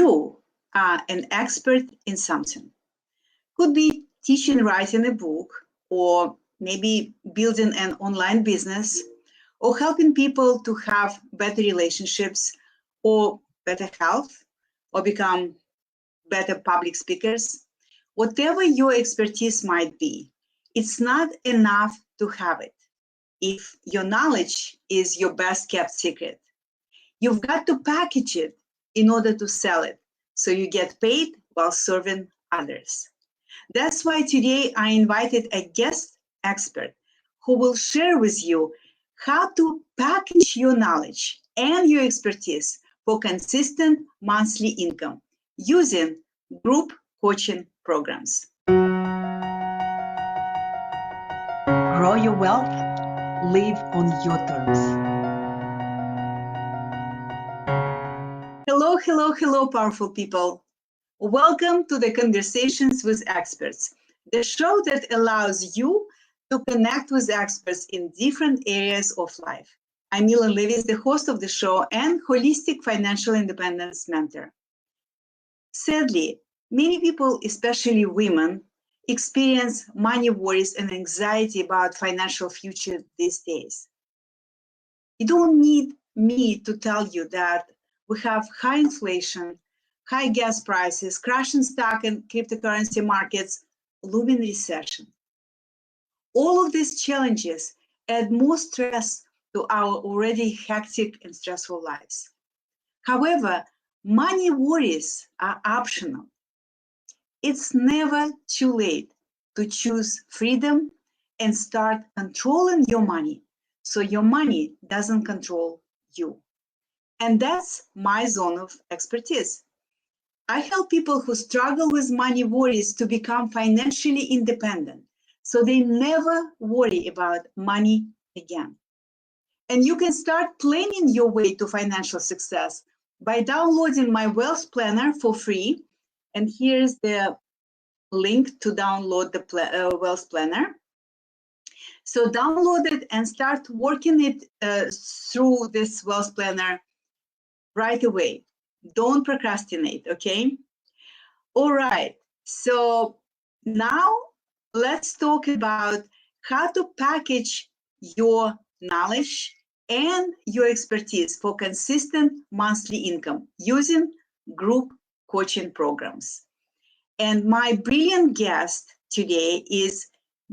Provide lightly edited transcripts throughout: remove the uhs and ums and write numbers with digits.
you are an expert in something. Could be teaching, writing a book, or maybe building an online business, or helping people to have better relationships, or better health, or become better public speakers. Whatever your expertise might be, it's not enough to have it if your knowledge is your best kept secret. You've got to package it in order to sell it, so you get paid while serving others. That's why today I invited a guest expert who will share with you how to package your knowledge and your expertise for consistent monthly income using group coaching programs. Grow your wealth, live on your terms. Hello, hello, hello, powerful people. Welcome to the Conversations with Experts, the show that allows you to connect with experts in different areas of life. I'm Millen, the host of the show and holistic financial independence mentor. Sadly, many people, especially women, experience money worries and anxiety about financial future these days. You don't need me to tell you that we have high inflation, high gas prices, crashing stock and cryptocurrency markets, looming recession. All of these challenges add more stress to our already hectic and stressful lives. However, money worries are optional. It's never too late to choose freedom and start controlling your money so your money doesn't control you. And that's my zone of expertise. I help people who struggle with money worries to become financially independent so they never worry about money again. And you can start planning your way to financial success by downloading my wealth planner for free. And here's the link to download the wealth planner. So download it and start working it through this wealth planner right away. Don't procrastinate, okay? All right, so now let's talk about how to package your knowledge and your expertise for consistent monthly income using group coaching programs. And my brilliant guest today is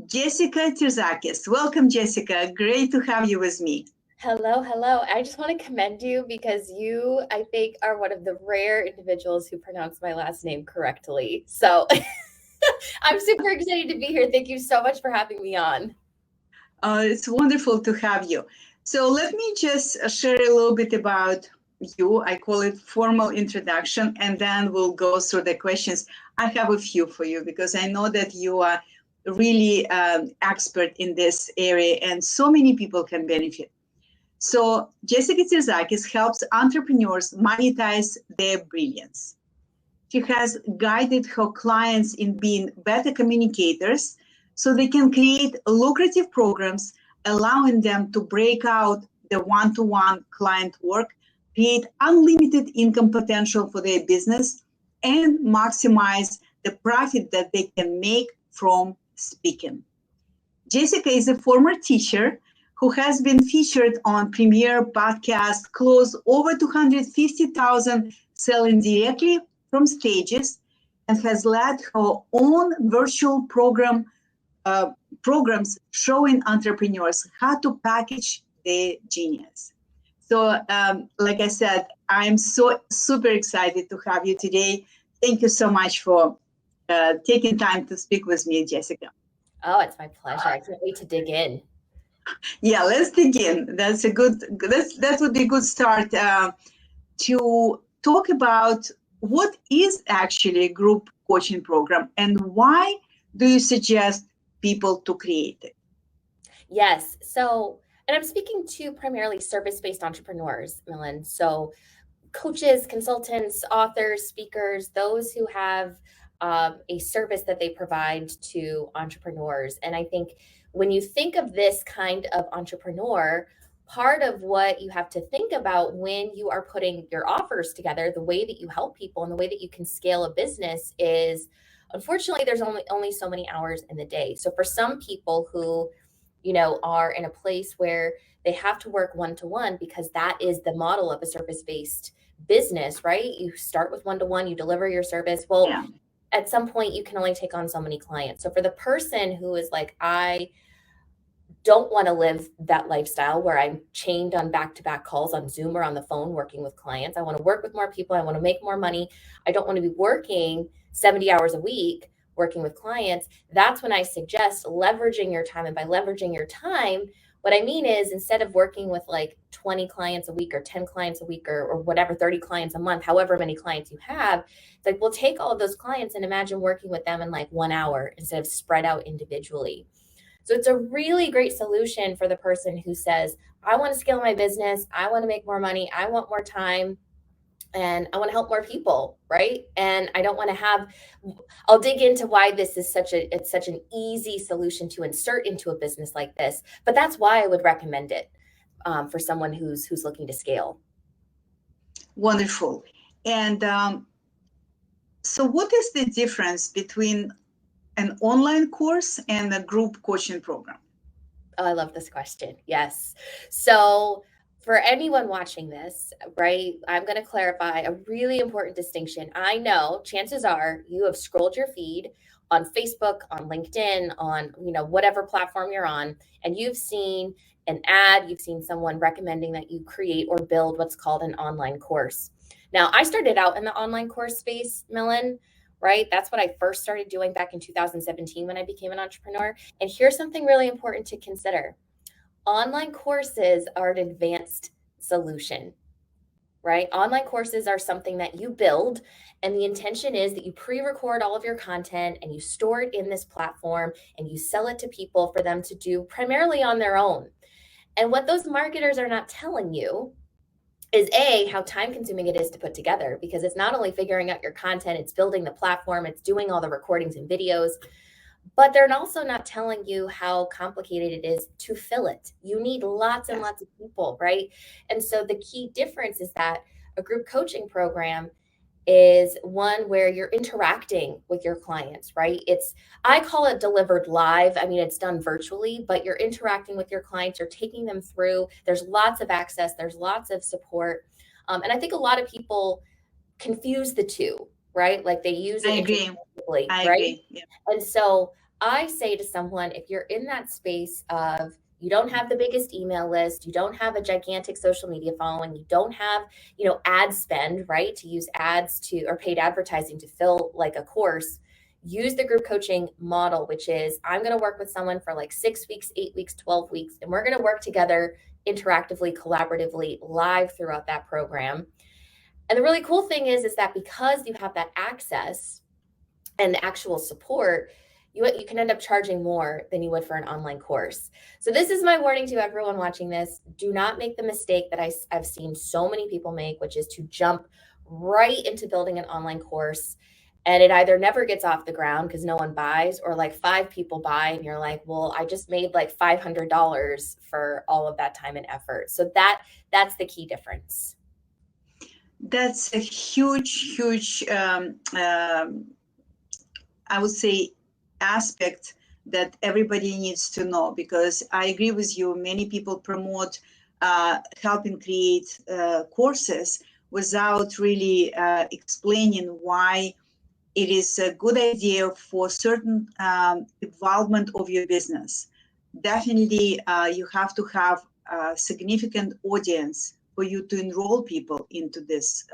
Jessica Terzakis. Welcome, Jessica. Great to have you with me. Hello, hello. I just want to commend you because you, I think, are one of the rare individuals who pronounce my last name correctly. So I'm super excited to be here. Thank you so much for having me on. It's wonderful to have you. So let me just share a little bit about you. I call it formal introduction, and then we'll go through the questions. I have a few for you because I know that you are really expert in this area and so many people can benefit. So Jessica Terzakis helps entrepreneurs monetize their brilliance. She has guided her clients in being better communicators so they can create lucrative programs, allowing them to break out the one-to-one client work, create unlimited income potential for their business, and maximize the profit that they can make from speaking. Jessica is a former teacher who has been featured on premier podcasts, closed over 250,000 selling directly from stages, and has led her own virtual programs showing entrepreneurs how to package their genius. So, like I said, I'm so super excited to have you today. Thank you so much for taking time to speak with me, Jessica. Oh, it's my pleasure. I can't wait to dig in. Yeah, let's dig in. That would be a good start to talk about what is actually a group coaching program and why do you suggest people to create it? Yes. So, and I'm speaking to primarily service-based entrepreneurs, Millen. So coaches, consultants, authors, speakers, those who have a service that they provide to entrepreneurs. And I think when you think of this kind of entrepreneur, part of what you have to think about when you are putting your offers together, the way that you help people and the way that you can scale a business is, unfortunately, there's only so many hours in the day. So for some people who, are in a place where they have to work one-to-one because that is the model of a service-based business, right? You start with one-to-one, you deliver your service. Well, Yeah. at some point you can only take on so many clients. So for the person who is like, I don't want to live that lifestyle where I'm chained on back-to-back calls on Zoom or on the phone working with clients. I want to work with more people. I want to make more money. I don't want to be working 70 hours a week working with clients. That's when I suggest leveraging your time. And by leveraging your time, what I mean is, instead of working with like 20 clients a week or 10 clients a week or whatever, 30 clients a month, however many clients you have, it's like, we'll take all of those clients and imagine working with them in like 1 hour instead of spread out individually. So it's a really great solution for the person who says, I want to scale my business, I want to make more money, I want more time, and I want to help more people, right? And I don't want to have, I'll dig into why this is it's such an easy solution to insert into a business like this, but that's why I would recommend it for someone who's looking to scale. Wonderful. And so what is the difference between an online course and a group coaching program? Oh, I love this question. Yes. So for anyone watching this, right, I'm going to clarify a really important distinction. I know chances are you have scrolled your feed on Facebook, on LinkedIn, on, whatever platform you're on, and you've seen an ad, you've seen someone recommending that you create or build what's called an online course. Now, I started out in the online course space, Millen, right? That's what I first started doing back in 2017 when I became an entrepreneur. And here's something really important to consider. Online courses are an advanced solution, right? Online courses are something that you build, and the intention is that you pre-record all of your content and you store it in this platform and you sell it to people for them to do primarily on their own. And what those marketers are not telling you is how time consuming it is to put together, because it's not only figuring out your content, it's building the platform, it's doing all the recordings and videos, but they're also not telling you how complicated it is to fill it. You need lots and lots of people, right? And so the key difference is that a group coaching program is one where you're interacting with your clients, right? I call it delivered live. I mean, it's done virtually, but you're interacting with your clients, you're taking them through. There's lots of access, there's lots of support. And I think a lot of people confuse the two, right? Like they use it interchangeably, I right? agree. Yeah. And so I say to someone, if you're in that space of, you don't have the biggest email list, you don't have a gigantic social media following, you don't have, ad spend, right, to use ads or paid advertising to fill like a course, use the group coaching model, which is, I'm going to work with someone for like 6 weeks, 8 weeks, 12 weeks, and we're going to work together interactively, collaboratively, live throughout that program. And the really cool thing is that because you have that access and the actual support, you can end up charging more than you would for an online course. So this is my warning to everyone watching this. Do not make the mistake that I've seen so many people make, which is to jump right into building an online course. And it either never gets off the ground because no one buys, or like 5 people buy and you're like, well, I just made like $500 for all of that time and effort. So that's the key difference. That's a huge, I would say, aspect that everybody needs to know, because I agree with you. Many people promote helping create courses without really explaining why it is a good idea for certain involvement of your business. Definitely, you have to have a significant audience for you to enroll people into these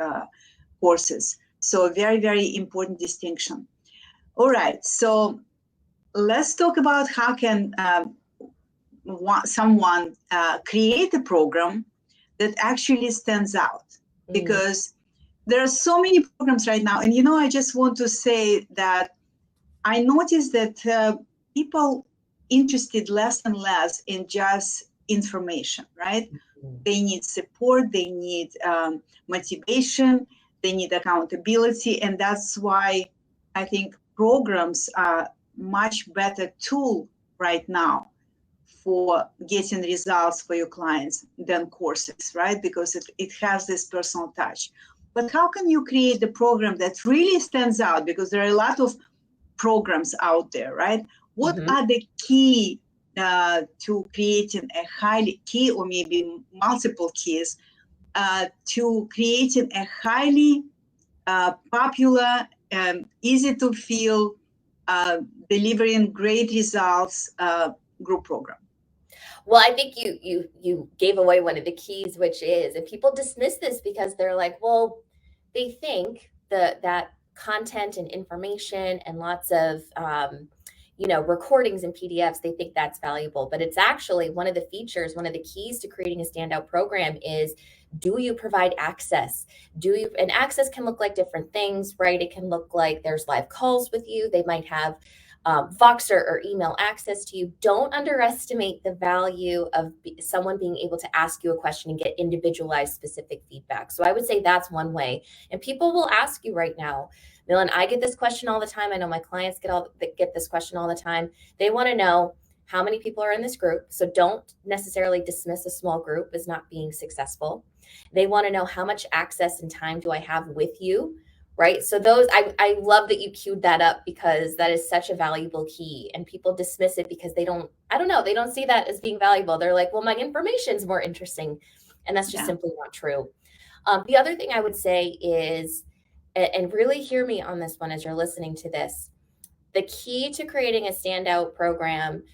courses. So very, very important distinction. All right, so let's talk about how can someone create a program that actually stands out, because there are so many programs right now. And, I just want to say that I noticed that people interested less and less in just information, right? They need support, they need motivation, they need accountability. And that's why I think programs are much better tool right now for getting results for your clients than courses, right? Because it has this personal touch. But how can you create a program that really stands out? Because there are a lot of programs out there, right? What are the key to creating a highly key, or maybe multiple keys, to creating a highly popular and easy to feel, delivering great results group program? Well, I think you gave away one of the keys, which is, and people dismiss this because they're like, well, they think that content and information and lots of recordings and PDFs, they think that's valuable, but it's actually one of the features, one of the keys to creating a standout program is, do you provide access? And access can look like different things, right? It can look like there's live calls with you. They might have Voxer or email access to you. Don't underestimate the value of someone being able to ask you a question and get individualized specific feedback. So I would say that's one way. And people will ask you right now, Millen, I get this question all the time. I know my clients get this question all the time. They want to know how many people are in this group. So don't necessarily dismiss a small group as not being successful. They want to know how much access and time do I have with you, right? So those, I love that you queued that up, because that is such a valuable key, and people dismiss it because they don't see that as being valuable. They're like, well, my information's more interesting. And that's just simply not true. The other thing I would say is, and really hear me on this one as you're listening to this, the key to creating a standout program,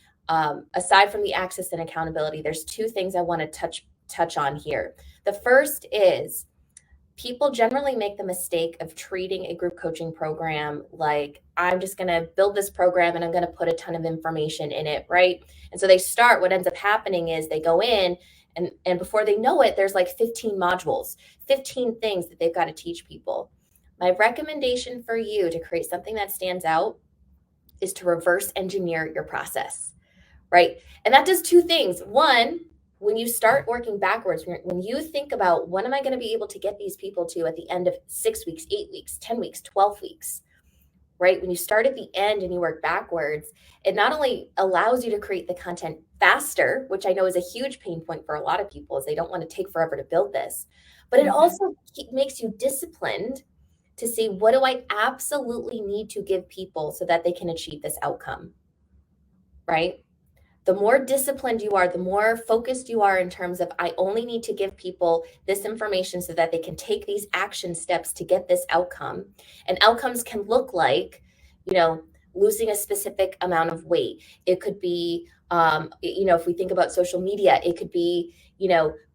aside from the access and accountability, there's two things I want to touch on here. The first is, people generally make the mistake of treating a group coaching program like, I'm just going to build this program and I'm going to put a ton of information in it, right? And so they start, what ends up happening is they go in and before they know it, there's like 15 modules, 15 things that they've got to teach people. My recommendation for you to create something that stands out is to reverse engineer your process, right? And that does two things. One, when you start working backwards, when you think about, when am I going to be able to get these people to at the end of 6 weeks, 8 weeks, 10 weeks, 12 weeks, right? When you start at the end and you work backwards, it not only allows you to create the content faster, which I know is a huge pain point for a lot of people, is they don't want to take forever to build this, but it also makes you disciplined to see, what do I absolutely need to give people so that they can achieve this outcome, right? The more disciplined you are, the more focused you are in terms of, I only need to give people this information so that they can take these action steps to get this outcome. And outcomes can look like, losing a specific amount of weight. It could be, if we think about social media, it could be,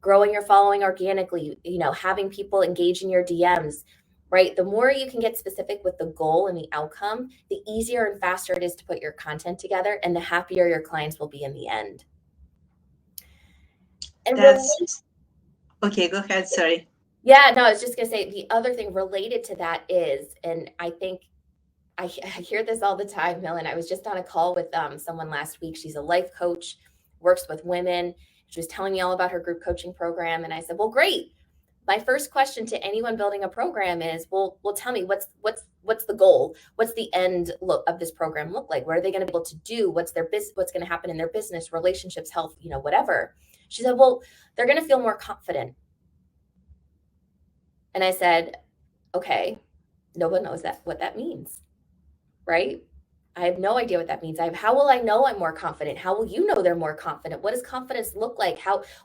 growing your following organically, having people engage in your DMs, right? The more you can get specific with the goal and the outcome, the easier and faster it is to put your content together, and the happier your clients will be in the end. And okay, go ahead. Sorry. Yeah, no, I was just going to say, the other thing related to that is, and I think I hear this all the time, Millen. I was just on a call with someone last week. She's a life coach, works with women. She was telling me all about her group coaching program. And I said, well, great. My first question to anyone building a program is, well, tell me, what's the goal? What's the end look of this program look like? What are they going to be able to do? What's their business? What's going to happen in their business, relationships, health, whatever. She said, well, they're going to feel more confident. And I said, okay, no one knows what that means, right? I have no idea what that means. How will I know I'm more confident? How will you know they're more confident? What does confidence look like?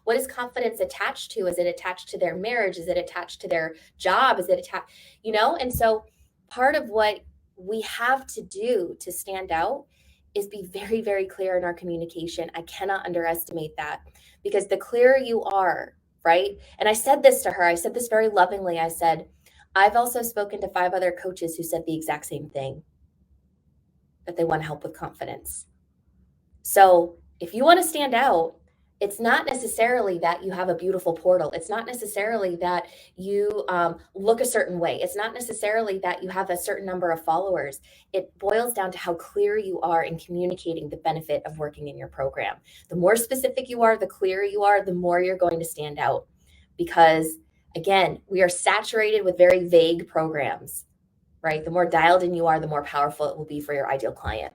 What is confidence attached to? Is it attached to their marriage? Is it attached to their job? Is it attached, And so part of what we have to do to stand out is be very, very clear in our communication. I cannot underestimate that, because the clearer you are, right? And I said this to her, I said this very lovingly. I said, I've also spoken to 5 other coaches who said the exact same thing, that they want help with confidence. So if you want to stand out, it's not necessarily that you have a beautiful portal. It's not necessarily that you look a certain way. It's not necessarily that you have a certain number of followers. It boils down to how clear you are in communicating the benefit of working in your program. The more specific you are, the clearer you are, the more you're going to stand out. Because again, we are saturated with very vague programs, right? The more dialed in you are, the more powerful it will be for your ideal client.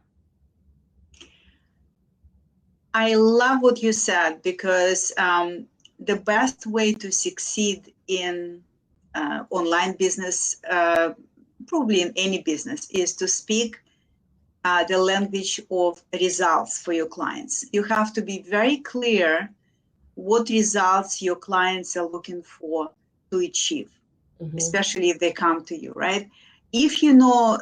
I love what you said, because the best way to succeed in online business, probably in any business, is to speak the language of results for your clients. You have to be very clear what results your clients are looking for to achieve, especially if they come to you, right? If you know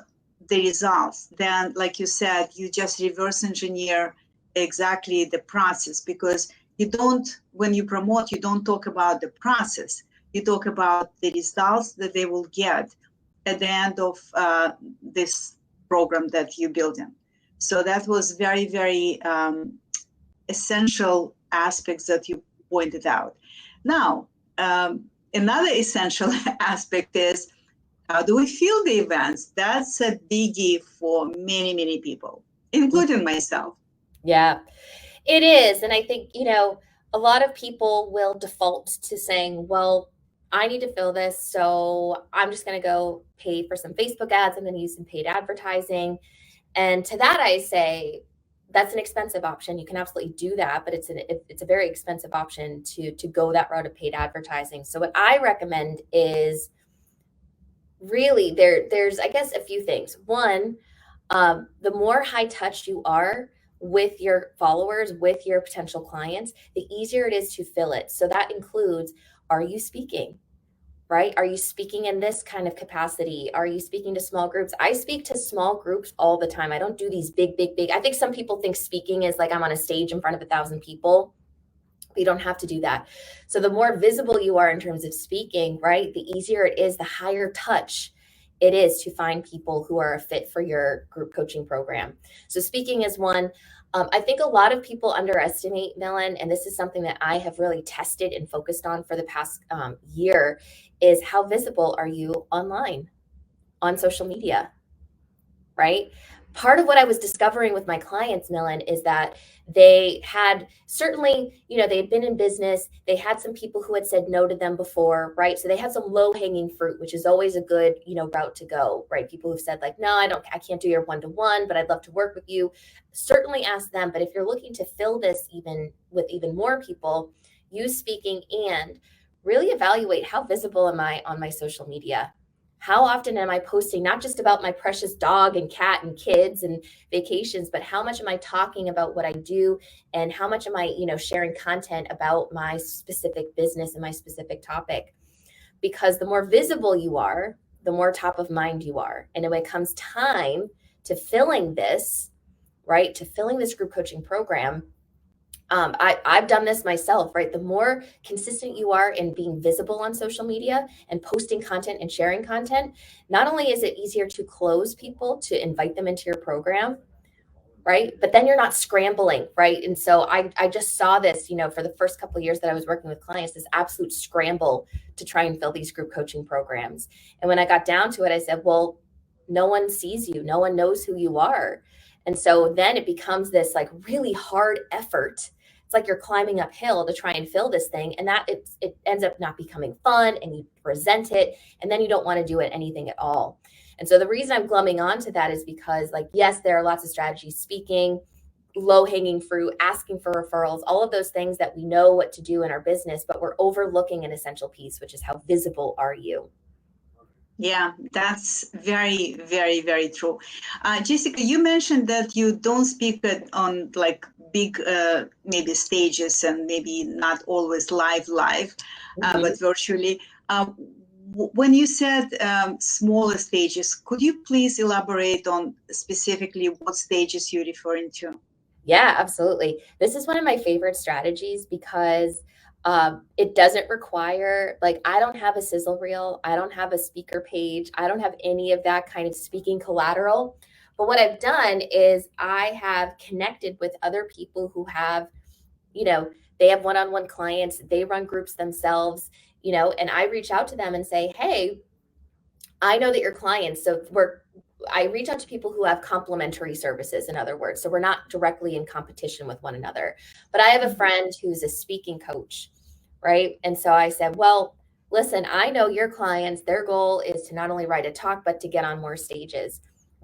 the results, then, like you said, you just reverse engineer exactly the process, because you don't, when you promote, you don't talk about the process. You talk about the results that they will get at the end of this program that you're building. So that was very, very essential aspects that you pointed out. Now, another essential aspect is, how do we feel the events? That's a biggie for many, many people, including myself. Yeah, it is. And I think, a lot of people will default to saying, well, I need to fill this. So I'm just going to go pay for some Facebook ads. I'm going to use some paid advertising. And to that, I say, that's an expensive option. You can absolutely do that, but it's a very expensive option to go that route of paid advertising. So what I recommend is really there's I guess a few things. One, the more high touch you are with your followers, with your potential clients, the easier it is to fill it. So that includes, are you speaking? Right? Are you speaking in this kind of capacity? Are you speaking to small groups? I speak to small groups all the time. I don't do these big. I think some people think speaking is like I'm on a stage in front of 1,000 people. You don't have to do that. So the more visible you are in terms of speaking, right, the easier it is, the higher touch it is to find people who are a fit for your group coaching program. So speaking is one. I think a lot of people underestimate, Millen, and this is something that I have really tested and focused on for the past year, is how visible are you online, on social media, right? Part of what I was discovering with my clients, Millen, is that they had certainly, they had been in business. They had some people who had said no to them before, right? So they had some low hanging fruit, which is always a good, route to go, right? People who've said like, no, I can't do your one-to-one, but I'd love to work with you. Certainly ask them. But if you're looking to fill this even with even more people, use speaking and really evaluate how visible am I on my social media. How often am I posting not just about my precious dog and cat and kids and vacations, but how much am I talking about what I do, and how much am I, sharing content about my specific business and my specific topic? Because the more visible you are, the more top of mind you are. And when it comes time to filling this, right, to filling this group coaching program, I've done this myself, right? The more consistent you are in being visible on social media and posting content and sharing content, not only is it easier to close people, to invite them into your program, right? But then you're not scrambling, right? And so I just saw this, for the first couple of years that I was working with clients, this absolute scramble to try and fill these group coaching programs. And when I got down to it, I said, well, no one sees you, no one knows who you are. And so then it becomes this like really hard effort. It's like you're climbing uphill to try and fill this thing, and that it ends up not becoming fun, and you resent it, and then you don't want to do it anything at all. And so the reason I'm glumming onto that is because, like, yes, there are lots of strategies, speaking, low hanging fruit, asking for referrals, all of those things that we know what to do in our business, but we're overlooking an essential piece, which is how visible are you? Yeah, that's very, very, very true. Jessica, you mentioned that you don't speak on like big, maybe stages, and maybe not always live, but virtually. When you said smaller stages, could you please elaborate on specifically what stages you're referring to? Yeah, absolutely. This is one of my favorite strategies because it doesn't require, like, I don't have a sizzle reel, I don't have a speaker page, I don't have any of that kind of speaking collateral. But what I've done is I have connected with other people who have, they have one-on-one clients, they run groups themselves, and I reach out to them and say, hey, I know that your clients, I reach out to people who have complementary services, in other words. So we're not directly in competition with one another. But I have a friend who's a speaking coach, right? And so I said, well, listen, I know your clients, their goal is to not only write a talk, but to get on more stages.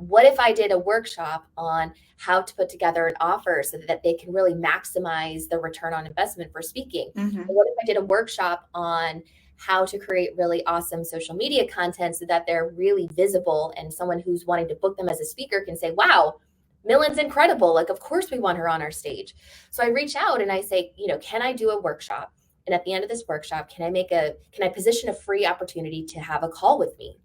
what if I did a workshop on how to put together an offer so that they can really maximize the return on investment for speaking? Mm-hmm. Or what if I did a workshop on how to create really awesome social media content so that they're really visible and someone who's wanting to book them as a speaker can say, wow, Millen's incredible. Like, of course we want her on our stage. So I reach out and I say, can I do a workshop? And at the end of this workshop, can I position a free opportunity to have a call with me?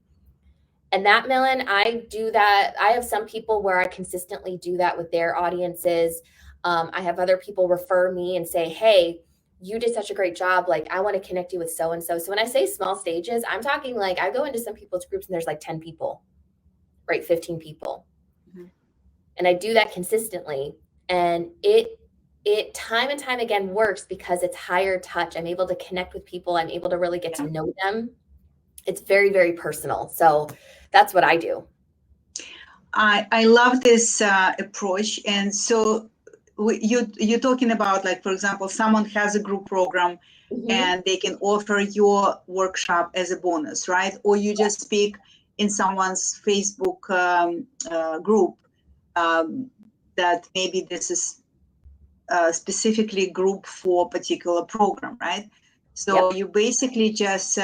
And that, Millen, I do that. I have some people where I consistently do that with their audiences. I have other people refer me and say, hey, you did such a great job. Like, I want to connect you with so-and-so. So when I say small stages, I'm talking like I go into some people's groups and there's like 10 people, right? 15 people. Mm-hmm. And I do that consistently. And it time and time again works because it's higher touch. I'm able to connect with people. I'm able to really get to know them. It's very, very personal. So that's what I do. I love this approach. And so you're talking about, like, for example, someone has a group program and they can offer your workshop as a bonus, right? Or you just speak in someone's Facebook group that maybe this is specifically group for a particular program, right? So you basically just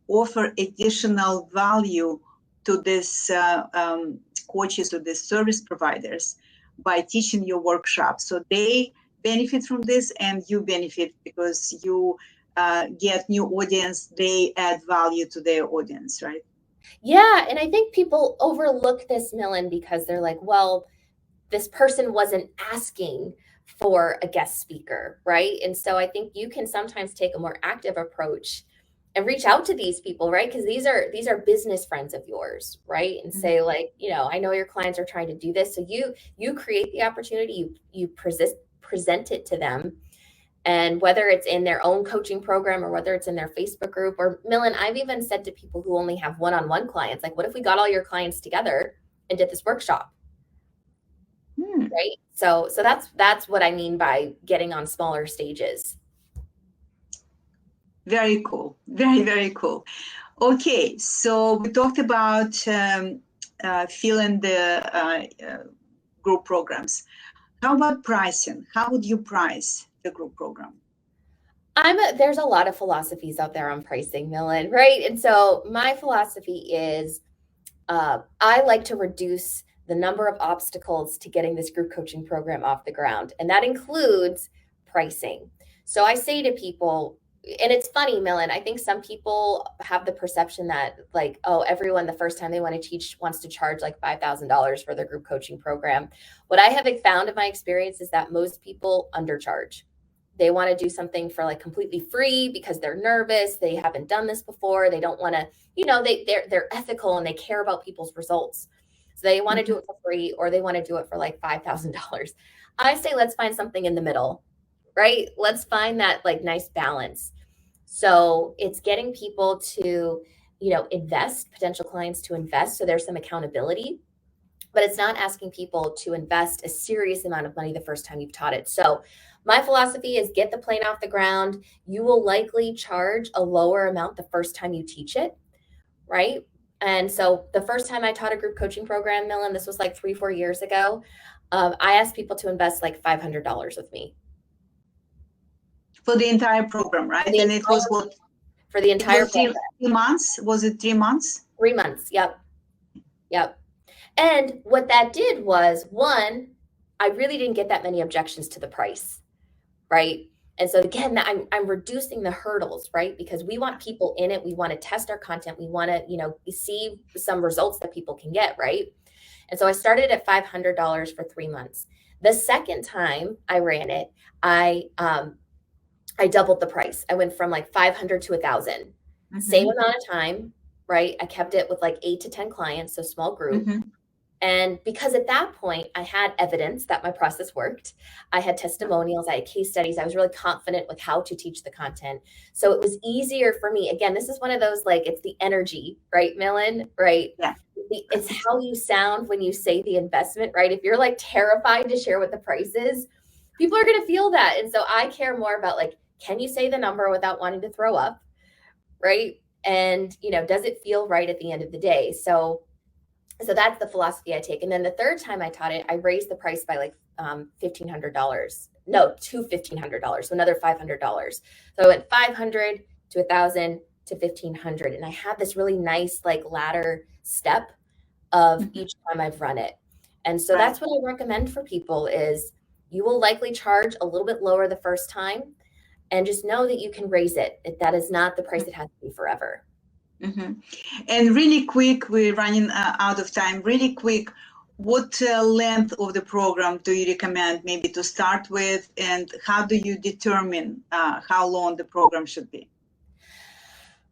offer additional value to this coaches or these service providers by teaching your workshop. So they benefit from this and you benefit because you get new audience, they add value to their audience, right? Yeah, and I think people overlook this, Millen, because they're like, well, this person wasn't asking for a guest speaker, right? And so I think you can sometimes take a more active approach and reach out to these people, right? Because these are business friends of yours, right? And say, like, I know your clients are trying to do this, so you create the opportunity, you present it to them. And whether it's in their own coaching program or whether it's in their Facebook group, or Millen, I've even said to people who only have one-on-one clients, like, what if we got all your clients together and did this workshop? Right. So that's what I mean by getting on smaller stages. Very cool. Very, very cool. Okay. So we talked about filling the group programs. How about pricing? How would you price the group program? There's a lot of philosophies out there on pricing, Millen, right? And so my philosophy is I like to reduce the number of obstacles to getting this group coaching program off the ground. And that includes pricing. So I say to people, and it's funny, Millen, I think some people have the perception that, like, oh, everyone the first time they want to teach wants to charge like $5,000 for their group coaching program. What I have found in my experience is that most people undercharge. They want to do something for like completely free because they're nervous. They haven't done this before. They don't want to, they're ethical and they care about people's results. So they want to do it for free, or they want to do it for like $5,000. I say, let's find something in the middle, right? Let's find that like nice balance. So it's getting people to, invest, potential clients to invest. So there's some accountability, but it's not asking people to invest a serious amount of money the first time you've taught it. So my philosophy is get the plane off the ground. You will likely charge a lower amount the first time you teach it, right? And so the first time I taught a group coaching program, Millen, this was like 3-4 years ago. I asked people to invest like $500 with me. For the entire program, right? And it was what? For the entire program. 3 months? Was it 3 months? 3 months, yep. And what that did was, one, I really didn't get that many objections to the price, right? And so again, I'm reducing the hurdles, right? Because we want people in it. We want to test our content. We want to, see some results that people can get, right? And so I started at $500 for 3 months. The second time I ran it, I doubled the price. I went from like 500 to 1,000. Same amount of time, right? I kept it with like 8 to 10 clients, so small group. And because at that point I had evidence that my process worked, I had testimonials, I had case studies, I was really confident with how to teach the content. So it was easier for me. Again, this is one of those, like, it's the energy, right, Millen? Right? Yeah. It's how you sound when you say the investment, right? If you're like terrified to share what the price is, people are going to feel that. And so I care more about, like, can you say the number without wanting to throw up, right? And, does it feel right at the end of the day? So So that's the philosophy I take. And then the third time I taught it, I raised the price by like $1,500. No, to $1,500, so another $500. So I went 500 to 1,000 to 1,500, and I had this really nice like ladder step of each time I've run it. And so that's what I recommend for people is you will likely charge a little bit lower the first time, and just know that you can raise it. That is not the price it has to be forever. Mm-hmm. And really quick, we're running out of time. Really quick, what length of the program do you recommend maybe to start with, and how do you determine how long the program should be?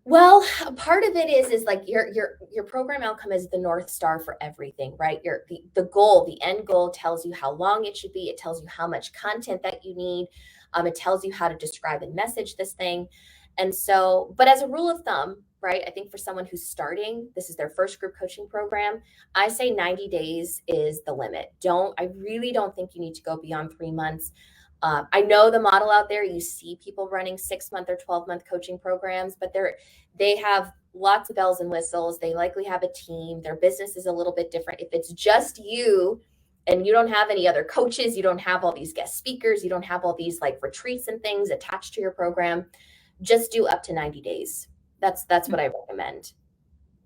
Well, part of it is like your program outcome is the North Star for everything, right? The goal, the end goal tells you how long it should be. It tells you how much content that you need. It tells you how to describe and message this thing. And so, but as a rule of thumb, right, I think for someone who's starting, this is their first group coaching program, I say 90 days is the limit. I really don't think you need to go beyond 3 months. I know the model out there, you see people running 6-month or 12-month coaching programs, but they have lots of bells and whistles. They likely have a team. Their business is a little bit different. If it's just you and you don't have any other coaches, you don't have all these guest speakers, you don't have all these like retreats and things attached to your program, just do up to 90 days. That's what I recommend.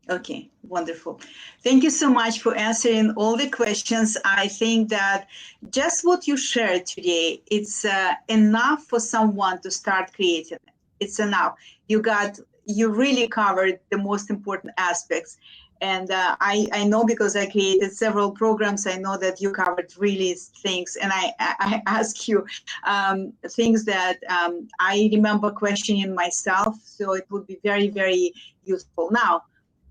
Okay, wonderful. Thank you so much for answering all the questions. I think that just what you shared today, it's enough for someone to start creating it. It's enough. You really covered the most important aspects. And I know because I created several programs, I know that you covered really things. And I ask you things that I remember questioning myself. So it would be very, very useful. Now,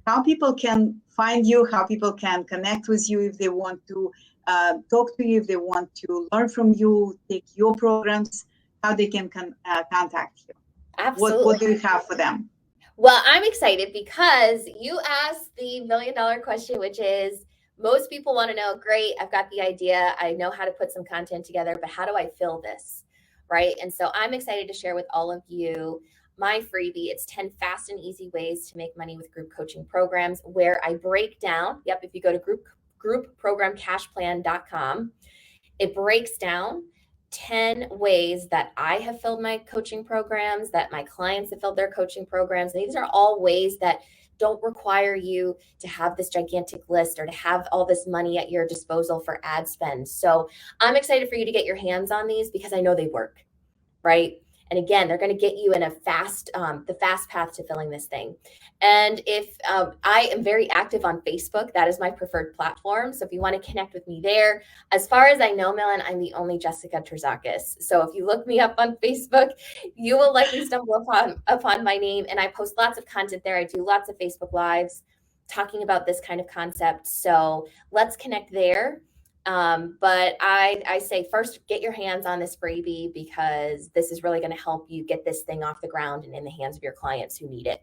how people can find you, how people can connect with you if they want to talk to you, if they want to learn from you, take your programs, how they can contact you. Absolutely. What do you have for them? Well, I'm excited because you asked the $1 million question, which is most people want to know, great, I've got the idea. I know how to put some content together, but how do I fill this? Right. And so I'm excited to share with all of you my freebie. It's 10 fast and easy ways to make money with group coaching programs, where I break down. Yep. If you go to groupprogramcashplan.com, it breaks down 10 ways that I have filled my coaching programs, that my clients have filled their coaching programs. And these are all ways that don't require you to have this gigantic list or to have all this money at your disposal for ad spend. So I'm excited for you to get your hands on these because I know they work, right? And again, they're going to get you in the fast path to filling this thing. And if I am very active on Facebook, that is my preferred platform. So if you want to connect with me there, as far as I know, Millen, I'm the only Jessica Terzakis. So if you look me up on Facebook, you will likely stumble upon my name. And I post lots of content there. I do lots of Facebook Lives talking about this kind of concept. So let's connect there. But I say first, get your hands on this freebie because this is really going to help you get this thing off the ground and in the hands of your clients who need it.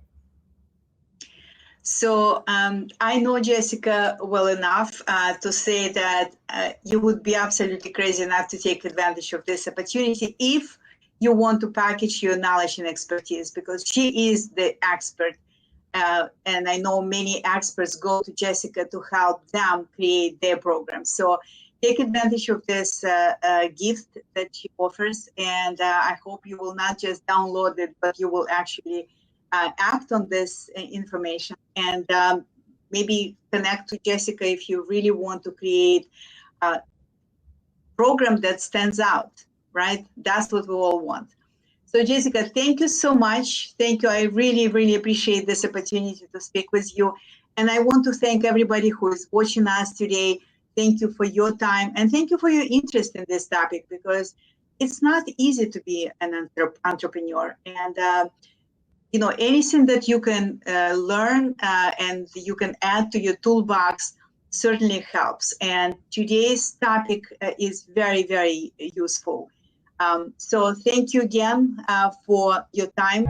So I know Jessica well enough to say that you would be absolutely crazy enough to take advantage of this opportunity if you want to package your knowledge and expertise, because she is the expert. And I know many experts go to Jessica to help them create their programs. So take advantage of this gift that she offers. And I hope you will not just download it, but you will actually act on this information and maybe connect to Jessica if you really want to create a program that stands out, right? That's what we all want. So Jessica, thank you so much. Thank you. I really, really appreciate this opportunity to speak with you. And I want to thank everybody who is watching us today. Thank you for your time and thank you for your interest in this topic, because it's not easy to be an entrepreneur. And you know, anything that you can learn and you can add to your toolbox certainly helps. And today's topic is very, very useful. So thank you again for your time.